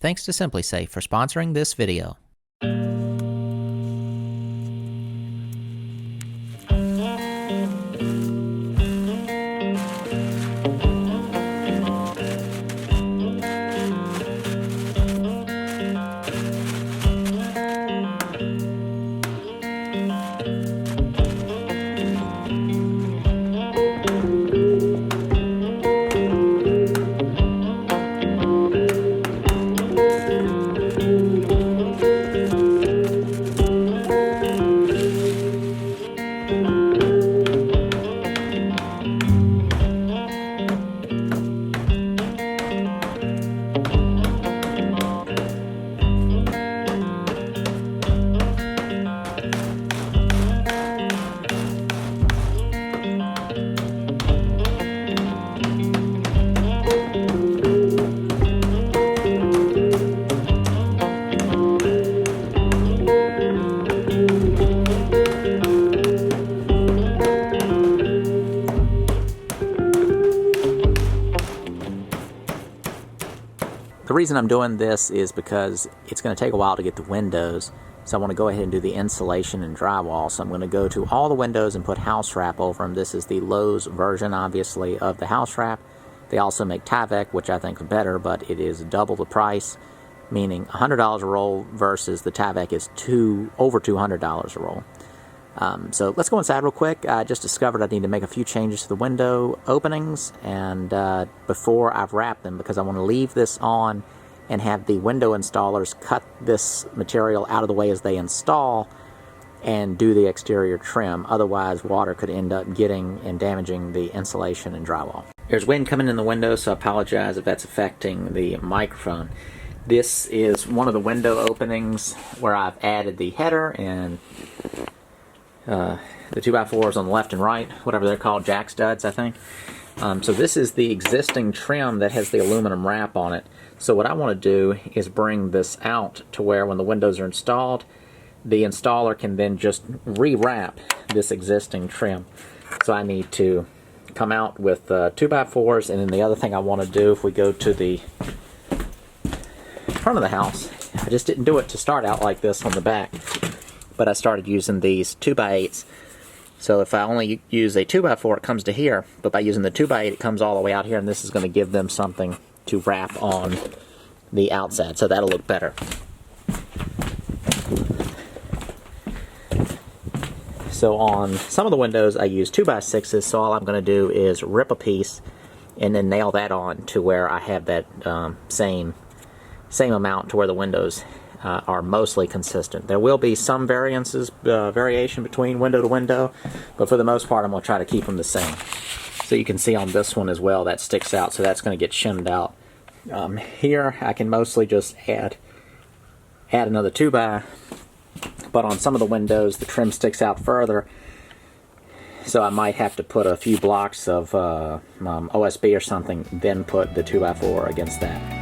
Thanks to SimpliSafe for sponsoring this video. The reason I'm doing this is because it's going to take a while to get the windows, so I want to go ahead and do the insulation and drywall. So I'm going to go to all the windows and put house wrap over them. This is the Lowe's version, obviously, of the house wrap. They also make Tyvek, which I think is better, but it is double the price, meaning $100 a roll versus the Tyvek is over $200 a roll. So let's go inside real quick. I just discovered I need to make a few changes to the window openings and before I've wrapped them, because I want to leave this on and have the window installers cut this material out of the way as they install and do the exterior trim. Otherwise, water could end up getting and damaging the insulation and drywall. There's wind coming in the window, so I apologize if that's affecting the microphone. This is one of the window openings where I've added the header and the 2x4s on the left and right, whatever they're called, jack studs, I think. So this is the existing trim that has the aluminum wrap on it. So what I want to do is bring this out to where when the windows are installed, the installer can then just rewrap this existing trim. So I need to come out with 2x4s, and then the other thing I want to do, if we go to the front of the house, I just didn't do it to start out like this on the back, but I started using these 2x8s. So if I only use a 2x4, it comes to here, but by using the 2x8, it comes all the way out here, and this is going to give them something to wrap on the outside, so that'll look better. So on some of the windows, I use 2x6s, so all I'm going to do is rip a piece and then nail that on to where I have that same amount to where the windows are mostly consistent. There will be some variation between window to window, but for the most part, I'm going to try to keep them the same. So you can see on this one as well, that sticks out, so that's going to get shimmed out. Here, I can mostly just add another 2x, but on some of the windows, the trim sticks out further, so I might have to put a few blocks of OSB or something, then put the 2x4 against that.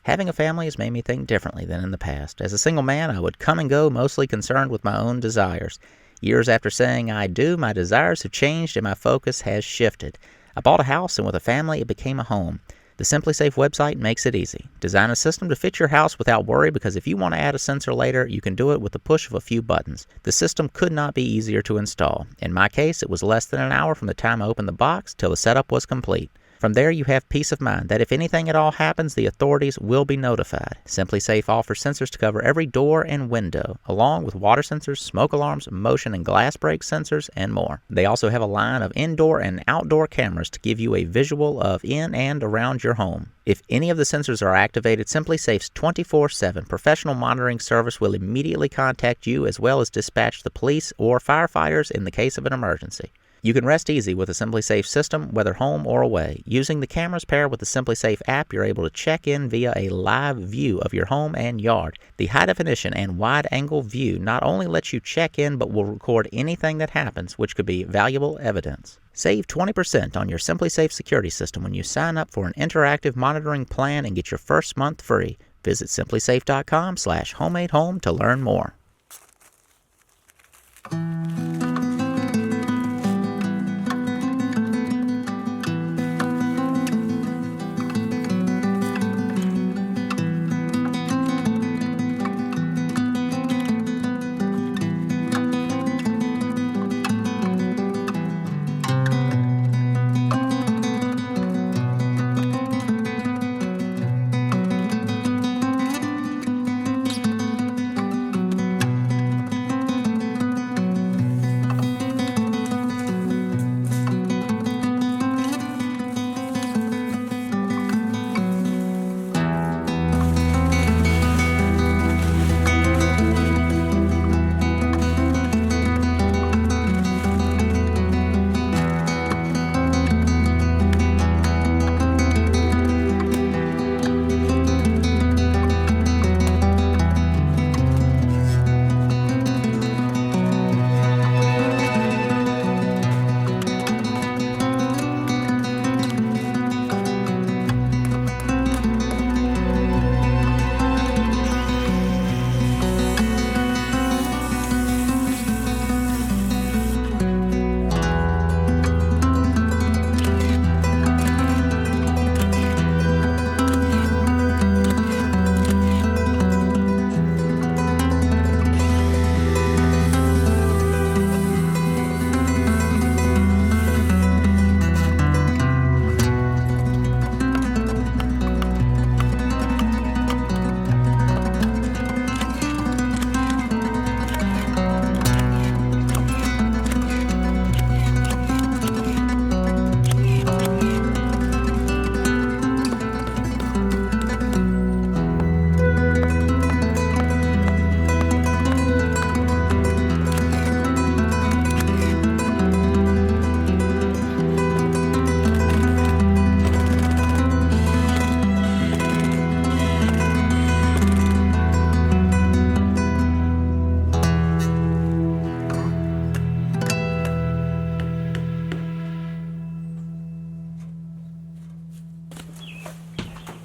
Having a family has made me think differently than in the past. As a single man, I would come and go, mostly concerned with my own desires. Years after saying I do, my desires have changed and my focus has shifted. I bought a house, and with a family, it became a home. The SimpliSafe website makes it easy. Design a system to fit your house without worry, because if you want to add a sensor later, you can do it with the push of a few buttons. The system could not be easier to install. In my case, it was less than an hour from the time I opened the box till the setup was complete. From there, you have peace of mind that if anything at all happens, the authorities will be notified. SimpliSafe offers sensors to cover every door and window, along with water sensors, smoke alarms, motion and glass break sensors, and more. They also have a line of indoor and outdoor cameras to give you a visual of in and around your home. If any of the sensors are activated, SimpliSafe's 24/7 professional monitoring service will immediately contact you, as well as dispatch the police or firefighters in the case of an emergency. You can rest easy with a SimpliSafe system, whether home or away. Using the cameras paired with the SimpliSafe app, you're able to check in via a live view of your home and yard. The high definition and wide angle view not only lets you check in, but will record anything that happens, which could be valuable evidence. Save 20% on your SimpliSafe security system when you sign up for an interactive monitoring plan and get your first month free. Visit simplisafe.com/homemadehome to learn more.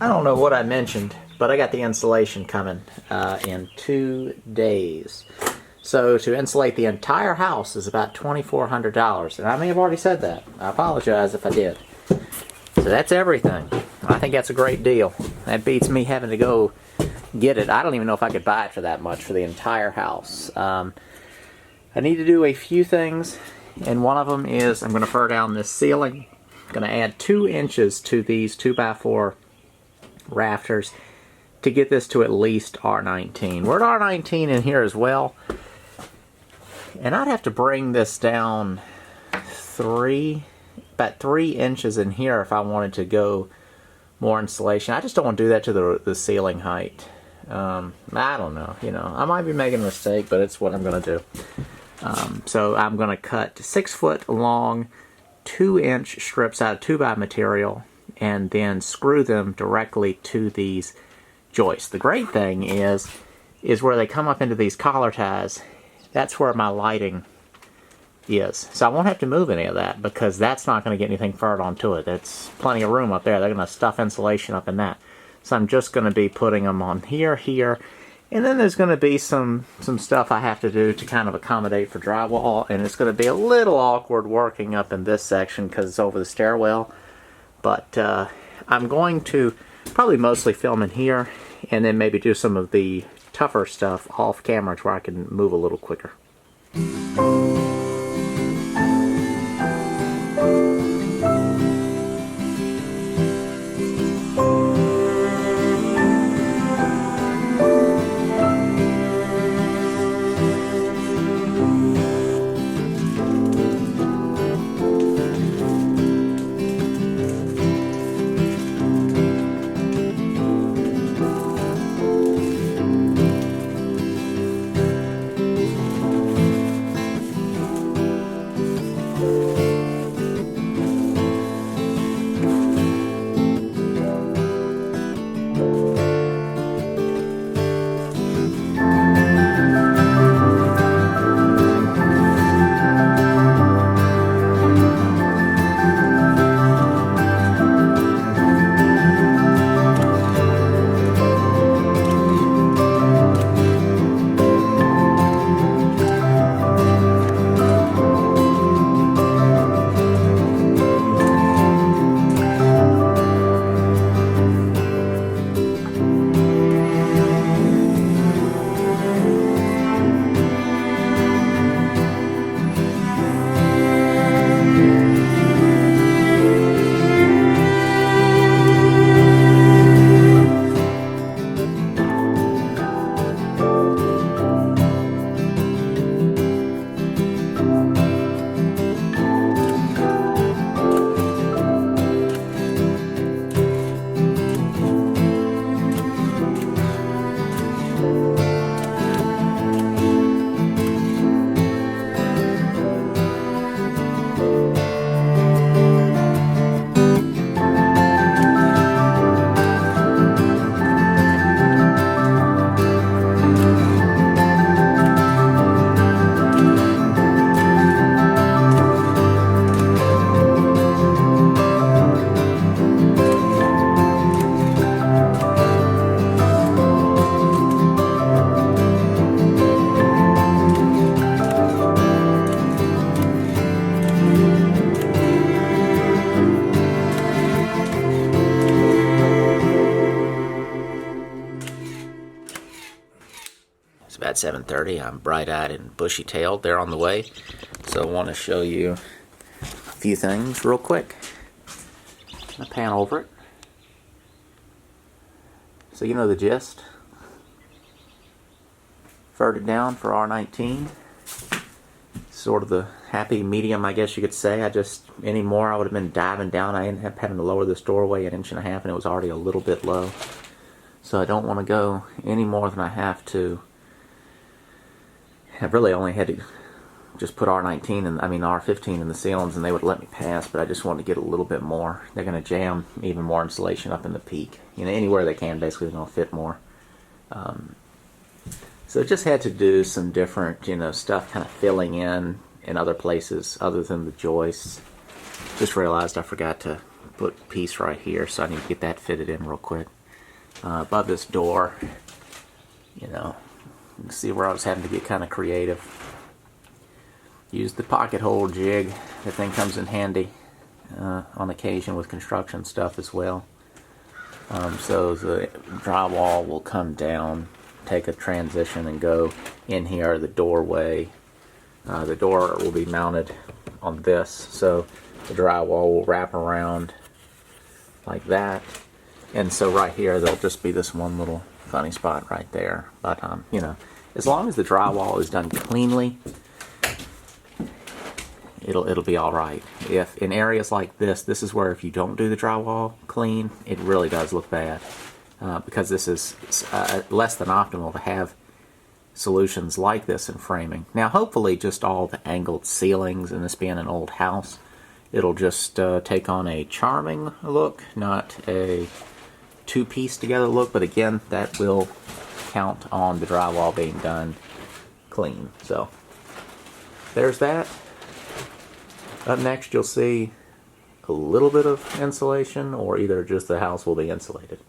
I don't know what I mentioned, but I got the insulation coming in 2 days. So to insulate the entire house is about $2,400. And I may have already said that. I apologize if I did. So that's everything. I think that's a great deal. That beats me having to go get it. I don't even know if I could buy it for that much for the entire house. I need to do a few things, and one of them is I'm going to fur down this ceiling. I'm going to add 2 inches to these 2x4 rafters to get this to at least R19. We're at R19 in here as well, and I'd have to bring this down about 3 inches in here if I wanted to go more insulation. I just don't want to do that to the ceiling height. I don't know, I might be making a mistake, but it's what I'm going to do. So I'm going to cut 6-foot long 2-inch strips out of 2x material and then screw them directly to these joists. The great thing is where they come up into these collar ties, that's where my lighting is. So I won't have to move any of that because that's not going to get anything furred onto it. It's plenty of room up there. They're going to stuff insulation up in that. So I'm just going to be putting them on here, here, and then there's going to be some stuff I have to do to kind of accommodate for drywall, and it's going to be a little awkward working up in this section because it's over the stairwell. But I'm going to probably mostly film in here, and then maybe do some of the tougher stuff off camera to where I can move a little quicker. About 7:30. I'm bright-eyed and bushy-tailed. They're on the way. So I want to show you a few things real quick. I'm going to pan over it. So you know the gist. Verted down for R19. Sort of the happy medium, I guess you could say. Any more I would have been diving down. I ended up having to lower this doorway 1.5 inches, and it was already a little bit low. So I don't want to go any more than I have to. I've really only had to just put R15 in the ceilings, and they would let me pass, but I just wanted to get a little bit more. They're going to jam even more insulation up in the peak. Anywhere they can, basically, they're going to fit more. So just had to do some different, stuff kind of filling in other places other than the joists. Just realized I forgot to put a piece right here, so I need to get that fitted in real quick. Above this door, you can see where I was having to get kind of creative. Use the pocket hole jig. That thing comes in handy on occasion with construction stuff as well. So the drywall will come down, take a transition, and go in here, the doorway. The door will be mounted on this, so the drywall will wrap around like that. And so right here, there'll just be this one little funny spot right there. But, as long as the drywall is done cleanly, it'll be all right. If in areas like this is where if you don't do the drywall clean, it really does look bad. Because this is less than optimal to have solutions like this in framing. Now, hopefully, just all the angled ceilings, and this being an old house, it'll just take on a charming look, not a two-piece together look. But again, that will count on the drywall being done clean. So there's that. Up next, you'll see a little bit of insulation, or either just the house will be insulated.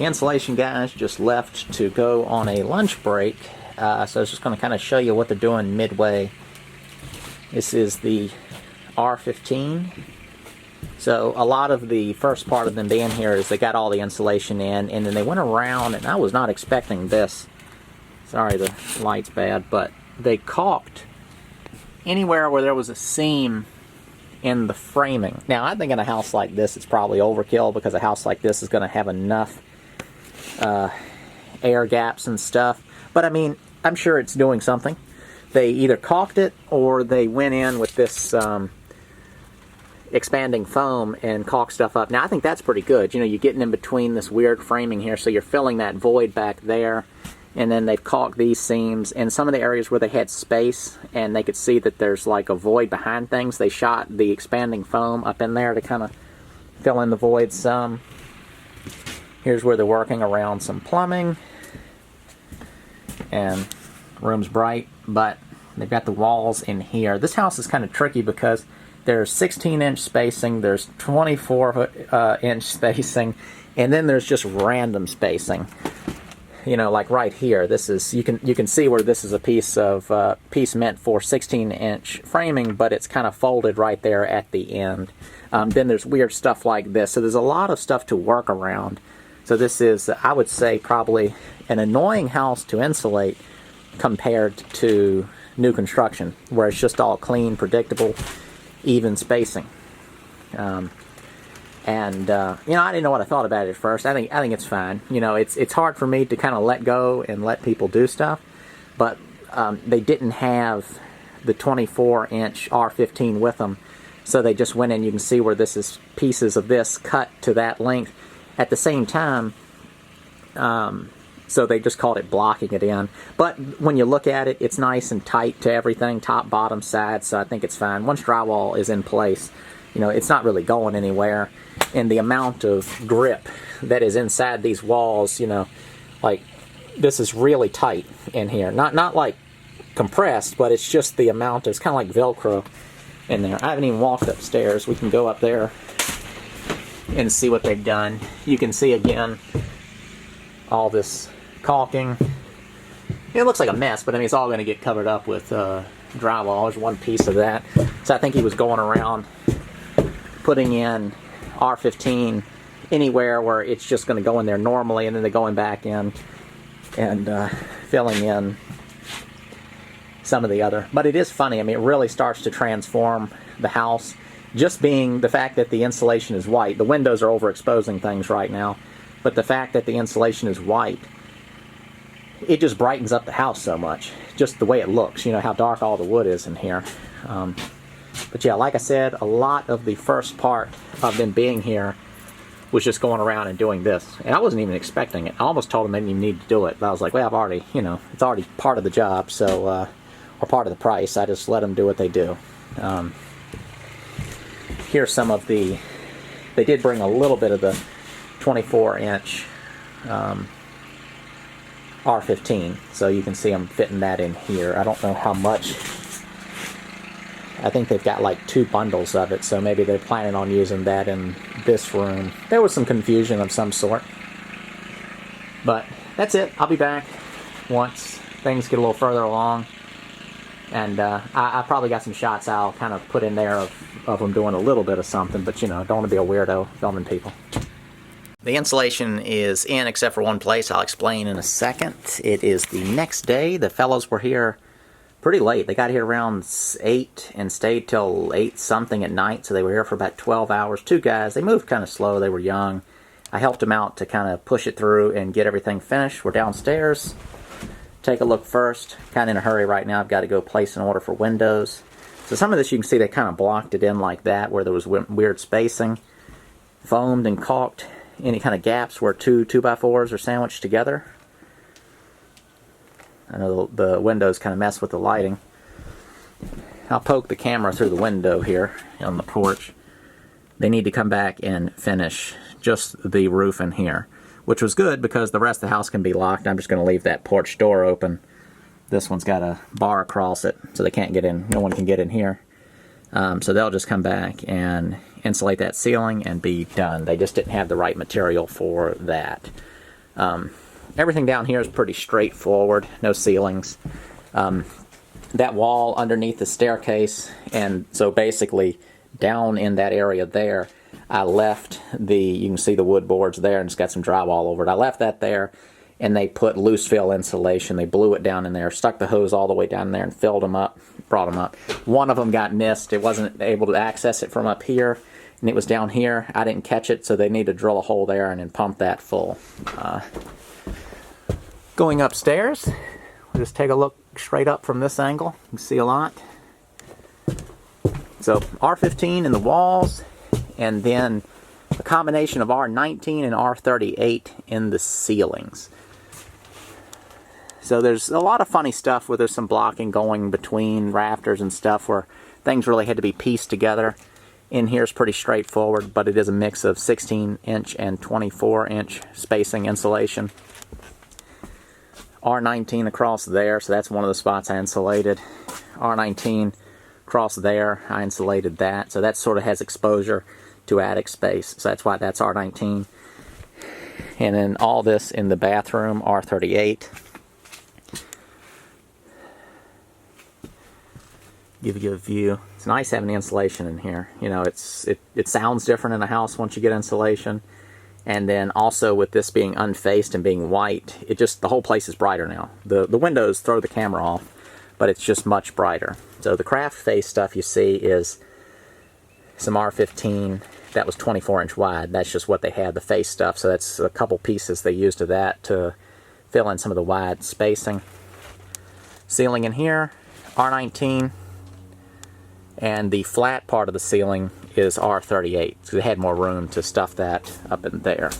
The insulation guys just left to go on a lunch break, so I was just going to kind of show you what they're doing midway. This is the R15. So a lot of the first part of them being here is they got all the insulation in, and then they went around, and I was not expecting this. Sorry, the light's bad, but they caulked anywhere where there was a seam in the framing. Now, I think in a house like this, it's probably overkill, because a house like this is going to have enough air gaps and stuff. But I mean, I'm sure it's doing something. They either caulked it, or they went in with this expanding foam and caulk stuff up. Now, I think that's pretty good. You know, you're getting in between this weird framing here, so you're filling that void back there. And then they've caulked these seams, and some of the areas where they had space and they could see that there's like a void behind things, they shot the expanding foam up in there to kind of fill in the void some. Here's where they're working around some plumbing, and room's bright, but they've got the walls in here. This house is kind of tricky because there's 16-inch spacing, there's 24-inch spacing, and then there's just random spacing. You know, like right here, this is, you can see where this is a piece meant for 16-inch framing, but it's kind of folded right there at the end. Then there's weird stuff like this, so there's a lot of stuff to work around. So this is, I would say, probably an annoying house to insulate compared to new construction, where it's just all clean, predictable, even spacing. You know, I didn't know what I thought about it at first. I think it's fine. You know, it's hard for me to kind of let go and let people do stuff, but they didn't have the 24-inch R15 with them, so they just went in. You can see where this is pieces of this cut to that length at the same time, so they just called it blocking it in. But when you look at it, it's nice and tight to everything, top, bottom, side, so I think it's fine. Once drywall is in place, you know, it's not really going anywhere. And the amount of grip that is inside these walls, you know, like this is really tight in here. Not like compressed, but it's just the amount. It's kind of like Velcro in there. I haven't even walked upstairs. We can go up there and see what they've done. You can see again all this caulking. It looks like a mess, but I mean, it's all going to get covered up with drywall. There's one piece of that. So I think he was going around putting in R15 anywhere where it's just going to go in there normally, and then they're going back in and filling in some of the other. But it is funny. I mean, it really starts to transform the house. Just being the fact that the insulation is white. The windows are overexposing things right now, but the fact that the insulation is white, it just brightens up the house so much. Just the way it looks, you know, how dark all the wood is in here. But yeah, like I said, a lot of the first part of them being here was just going around and doing this. And I wasn't even expecting it. I almost told them they didn't even need to do it. But I was like, well, I've already, you know, it's already part of the job, so, or part of the price. I just let them do what they do. Here's some of the, they did bring a little bit of the 24-inch R15. So you can see them fitting that in here. I don't know how much. I think they've got like 2 bundles of it, so maybe they're planning on using that in this room. There was some confusion of some sort. But that's it. I'll be back once things get a little further along. And I probably got some shots I'll kind of put in there of them doing a little bit of something, but you know, don't want to be a weirdo filming people. The insulation is in except for one place. I'll explain in a second. It is the next day. The fellows were here pretty late. They got here around 8 and stayed till 8 something at night, so they were here for about 12 hours. 2 guys. They moved kind of slow. They were young. I helped them out to kind of push it through and get everything finished. We're downstairs. Take a look first. Kind of in a hurry right now. I've got to go place an order for windows. So some of this you can see they kind of blocked it in like that, where there was weird spacing. Foamed and caulked any kind of gaps where 2 2x4s are sandwiched together. I know the windows kind of mess with the lighting. I'll poke the camera through the window here on the porch. They need to come back and finish just the roof in here, which was good because the rest of the house can be locked. I'm just going to leave that porch door open. This one's got a bar across it, so they can't get in. No one can get in here. So they'll just come back and insulate that ceiling and be done. They just didn't have the right material for that. Everything down here is pretty straightforward, no ceilings. That wall underneath the staircase, and so basically down in that area there, I left you can see the wood boards there, and it's got some drywall over it. I left that there, and they put loose fill insulation. They blew it down in there, stuck the hose all the way down there and filled them up, brought them up. One of them got missed. It wasn't able to access it from up here, and it was down here. I didn't catch it, so they need to drill a hole there and then pump that full. Going upstairs, we'll just take a look straight up from this angle. You can see a lot. So R15 in the walls, and then a combination of R19 and R38 in the ceilings. So there's a lot of funny stuff where there's some blocking going between rafters and stuff where things really had to be pieced together. In here is pretty straightforward, but it is a mix of 16-inch and 24-inch spacing insulation. R19 across there, so that's one of the spots I insulated. R19 across there, I insulated that, so that sort of has exposure to attic space, so that's why that's R19. And then all this in the bathroom, R38. Give you a view. It's nice having the insulation in here. You know, it sounds different in a house once you get insulation. And then also with this being unfaced and being white, the whole place is brighter now. The windows throw the camera off, but it's just much brighter. So the craft face stuff you see is some R15 that was 24-inch wide. That's just what they had, the face stuff. So that's a couple pieces they used of that to fill in some of the wide spacing. Ceiling in here, R19. And the flat part of the ceiling is R38, so they had more room to stuff that up in there.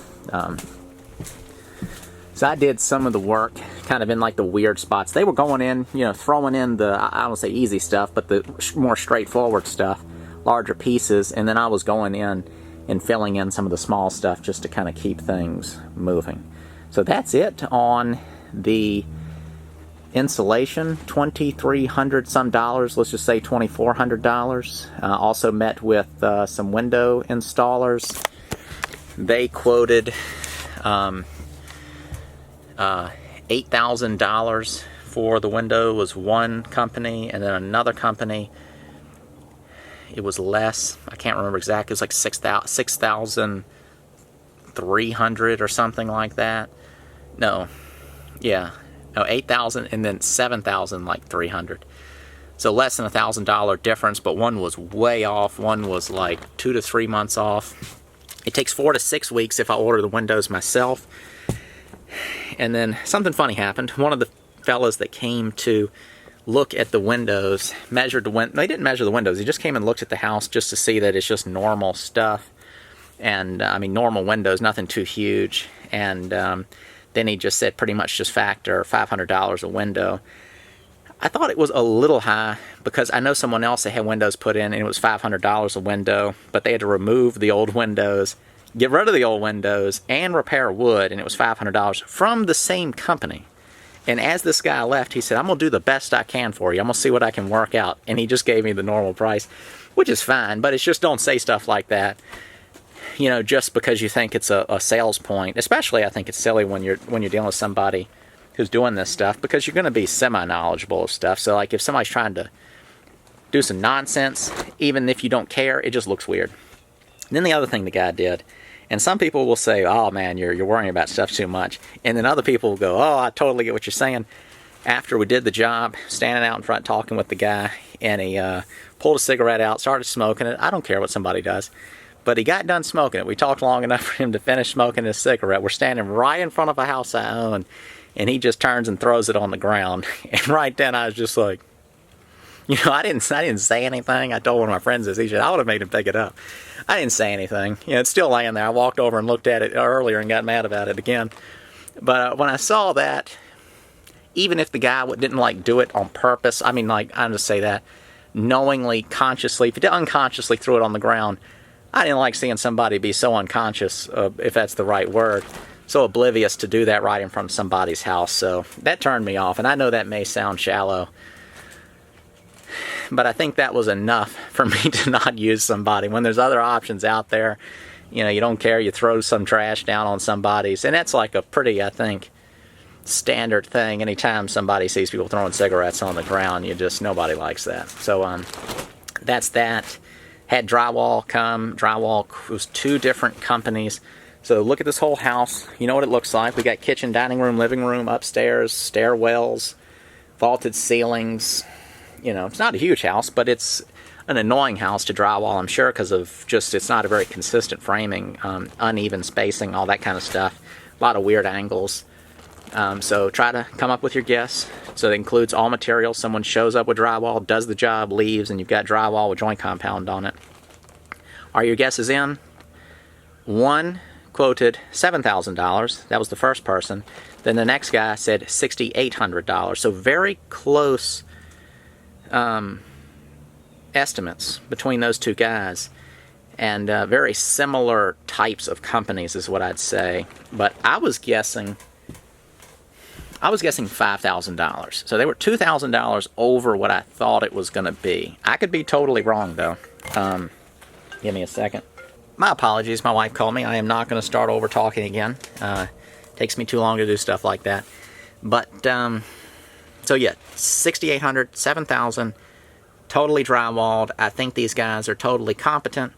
So I did some of the work kind of in like the weird spots. They were going in, you know, throwing in the, I don't want to say easy stuff, but the more straightforward stuff, larger pieces, and then I was going in and filling in some of the small stuff just to kind of keep things moving. So that's it on the insulation, $2,300 some dollars, let's just say $2,400. Also met with some window installers. They quoted $8,000 for the window was one company, and then another company, it was less. I can't remember exactly. It was like $6,300 or something like that. No, yeah. No, $8,000 and then $7,000 like $300. So less than $1,000 difference, but one was way off. One was like 2 to 3 months off. It takes 4 to 6 weeks if I order the windows myself. And then something funny happened. One of the fellas that came to look at the windows measured the window. They didn't measure the windows. He just came and looked at the house just to see that it's just normal stuff. And I mean normal windows, nothing too huge. And then he just said pretty much just factor $500 a window. I thought it was a little high because I know someone else that had windows put in and it was $500 a window, but they had to remove the old windows, get rid of the old windows, and repair wood, and it was $500 from the same company. And as this guy left, he said, I'm going to do the best I can for you. I'm going to see what I can work out. And he just gave me the normal price, which is fine, but it's just don't say stuff like that. You know, just because you think it's a sales point. Especially I think it's silly when you're dealing with somebody who's doing this stuff, because you're going to be semi-knowledgeable of stuff. So like if somebody's trying to do some nonsense, even if you don't care, it just looks weird. And then the other thing the guy did, and some people will say, oh man, you're worrying about stuff too much. And then other people will go, oh, I totally get what you're saying. After we did the job, standing out in front talking with the guy, and he pulled a cigarette out, started smoking it. I don't care what somebody does. But he got done smoking it. We talked long enough for him to finish smoking his cigarette. We're standing right in front of a house I own, and he just turns and throws it on the ground. And right then I was just like, you know, I didn't say anything. I told one of my friends this. He said, I would have made him pick it up. I didn't say anything. You know, it's still laying there. I walked over and looked at it earlier and got mad about it again. But when I saw that, even if the guy didn't like do it on purpose, I mean, like, I'm just say that, knowingly, consciously, if he unconsciously threw it on the ground, I didn't like seeing somebody be so unconscious, if that's the right word, so oblivious to do that right in front of somebody's house. So that turned me off, and I know that may sound shallow, but I think that was enough for me to not use somebody when there's other options out there. You know, you don't care, you throw some trash down on somebody's, and that's like a pretty, I think, standard thing. Anytime somebody sees people throwing cigarettes on the ground, nobody likes that. So that's that. Had drywall come. Drywall was 2 different companies. So look at this whole house. You know what it looks like. We got kitchen, dining room, living room, upstairs, stairwells, vaulted ceilings. You know, it's not a huge house, but it's an annoying house to drywall, I'm sure, because of just, it's not a very consistent framing, uneven spacing, all that kind of stuff. A lot of weird angles. So try to come up with your guess. So it includes all materials. Someone shows up with drywall, does the job, leaves, and you've got drywall with joint compound on it. Are your guesses in? One quoted $7,000. That was the first person. Then the next guy said $6,800. So very close estimates between those 2 guys. And very similar types of companies is what I'd say. But I was guessing $5,000. So they were $2,000 over what I thought it was going to be. I could be totally wrong, though. Give me a second. My apologies. My wife called me. I am not going to start over talking again. Takes me too long to do stuff like that. But, so yeah, $6,800, $7,000, totally drywalled. I think these guys are totally competent.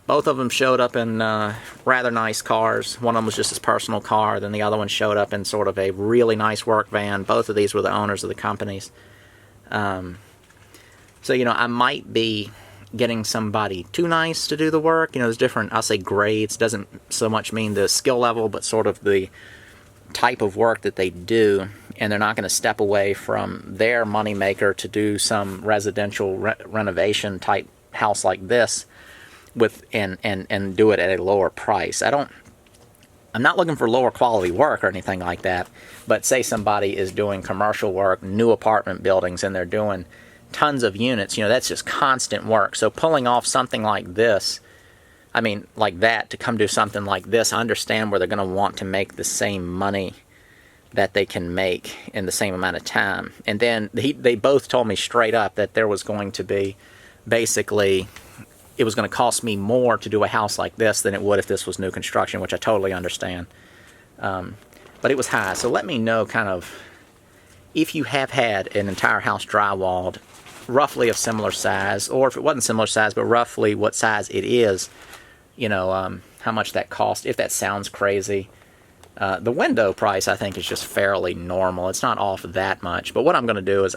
Both of them showed up in rather nice cars. One of them was just his personal car. Then the other one showed up in sort of a really nice work van. Both of these were the owners of the companies. So, you know, I might be getting somebody too nice to do the work. You know, there's different, I'll say, grades. Doesn't so much mean the skill level, but sort of the type of work that they do. And they're not going to step away from their moneymaker to do some residential renovation type house like this with and do it at a lower price. I'm not looking for lower quality work or anything like that, but say somebody is doing commercial work, new apartment buildings, and they're doing tons of units, you know, that's just constant work. So pulling off something like this, I mean, like that, to come do something like this, I understand where they're going to want to make the same money that they can make in the same amount of time. And then they both told me straight up that there was going to be, basically, it was going to cost me more to do a house like this than it would if this was new construction, which I totally understand. But it was high. So let me know kind of if you have had an entire house drywalled, roughly of similar size, or if it wasn't similar size, but roughly what size it is, you know, how much that cost, if that sounds crazy. The window price, I think, is just fairly normal. It's not off that much. But what I'm going to do is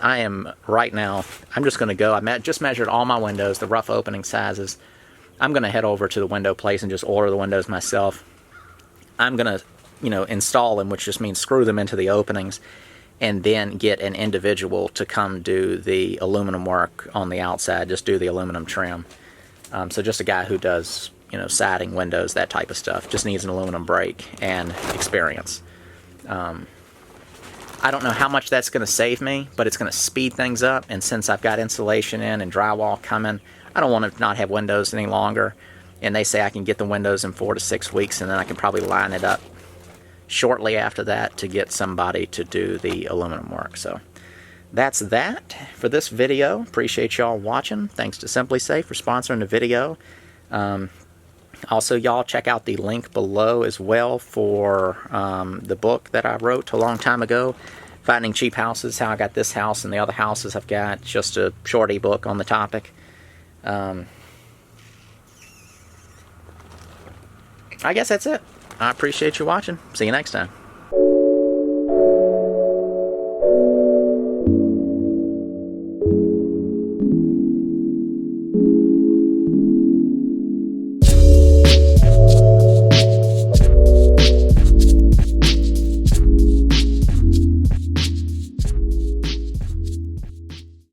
right now, I'm just going to go, just measured all my windows, the rough opening sizes. I'm going to head over to the window place and just order the windows myself. I'm going to, you know, install them, which just means screw them into the openings, and then get an individual to come do the aluminum work on the outside, just do the aluminum trim. So just a guy who does, you know, siding, windows, that type of stuff. Just needs an aluminum brake and experience. I don't know how much that's going to save me, but it's going to speed things up. And since I've got insulation in and drywall coming, I don't want to not have windows any longer. And they say I can get the windows in 4 to 6 weeks, and then I can probably line it up shortly after that to get somebody to do the aluminum work. So that's that for this video. Appreciate y'all watching. Thanks to SimpliSafe for sponsoring the video. Also, y'all check out the link below as well for the book that I wrote a long time ago, Finding Cheap Houses, How I Got This House and the Other Houses I've Got. Just a short ebook on the topic. I guess that's it. I appreciate you watching. See you next time.